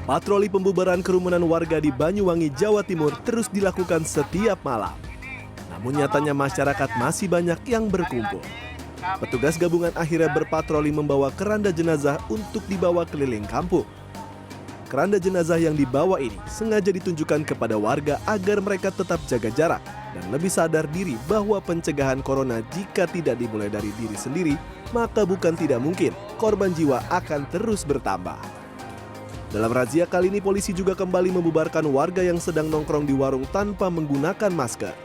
Patroli pembubaran kerumunan warga di Banyuwangi, Jawa Timur terus dilakukan setiap malam. Namun nyatanya masyarakat masih banyak yang berkumpul. Petugas gabungan akhirnya berpatroli membawa keranda jenazah untuk dibawa keliling kampung. Keranda jenazah yang dibawa ini sengaja ditunjukkan kepada warga agar mereka tetap jaga jarak dan lebih sadar diri bahwa pencegahan corona jika tidak dimulai dari diri sendiri, maka bukan tidak mungkin korban jiwa akan terus bertambah. Dalam razia kali ini polisi juga kembali membubarkan warga yang sedang nongkrong di warung tanpa menggunakan masker.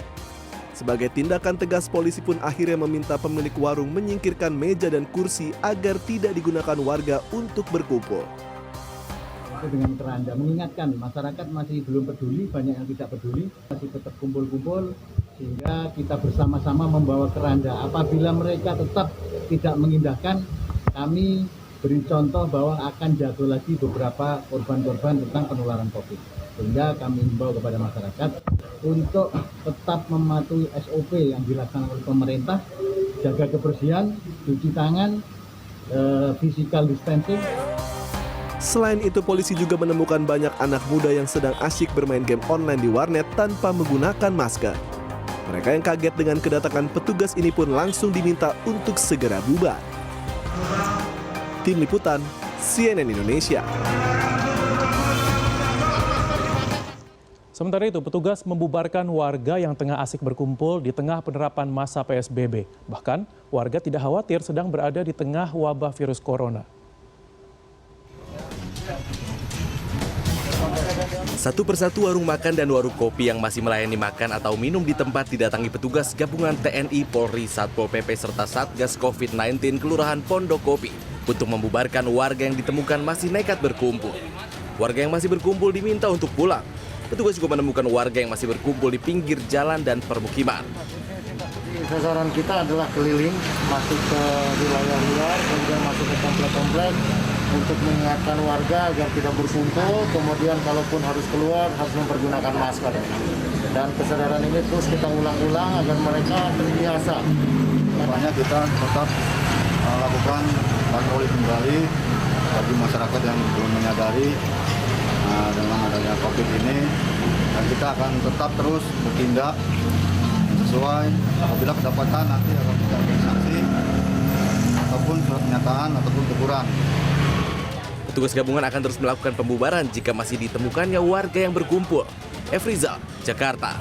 Sebagai tindakan tegas, polisi pun akhirnya meminta pemilik warung menyingkirkan meja dan kursi agar tidak digunakan warga untuk berkumpul. Dengan keranda mengingatkan masyarakat masih belum peduli, banyak yang tidak peduli, masih tetap kumpul-kumpul, sehingga kita bersama-sama membawa keranda. Apabila mereka tetap tidak mengindahkan, kami beri contoh bahwa akan jatuh lagi beberapa korban-korban tentang penularan COVID. Sehingga kami himbau kepada masyarakat untuk tetap mematuhi SOP yang dilaksanakan oleh pemerintah, jaga kebersihan, cuci tangan, physical distancing. Selain itu, polisi juga menemukan banyak anak muda yang sedang asyik bermain game online di warnet tanpa menggunakan masker. Mereka yang kaget dengan kedatangan petugas ini pun langsung diminta untuk segera bubar. Tim Liputan, CNN Indonesia. Sementara itu, petugas membubarkan warga yang tengah asik berkumpul di tengah penerapan masa PSBB. Bahkan, warga tidak khawatir sedang berada di tengah wabah virus corona. Satu persatu warung makan dan warung kopi yang masih melayani makan atau minum di tempat didatangi petugas gabungan TNI, Polri, Satpol PP, serta Satgas COVID-19 Kelurahan Pondok Kopi untuk membubarkan warga yang ditemukan masih nekat berkumpul. Warga yang masih berkumpul diminta untuk pulang. Petugas juga menemukan warga yang masih berkumpul di pinggir jalan dan permukiman. Sasaran kita adalah keliling, masuk ke wilayah luar, kemudian masuk ke komplek-komplek untuk mengingatkan warga agar tidak berkumpul, kemudian kalaupun harus keluar harus mempergunakan masker. Dan kesadaran ini terus kita ulang-ulang agar mereka terbiasa. Makanya kita tetap lakukan patroli kembali bagi masyarakat yang belum menyadari dengan adanya COVID ini, dan kita akan tetap terus bertindak sesuai. Apabila kedapatan nanti akan kita beri sanksi ataupun surat pernyataan ataupun teguran. Petugas gabungan akan terus melakukan pembubaran jika masih ditemukannya warga yang berkumpul. Efrizal, Jakarta.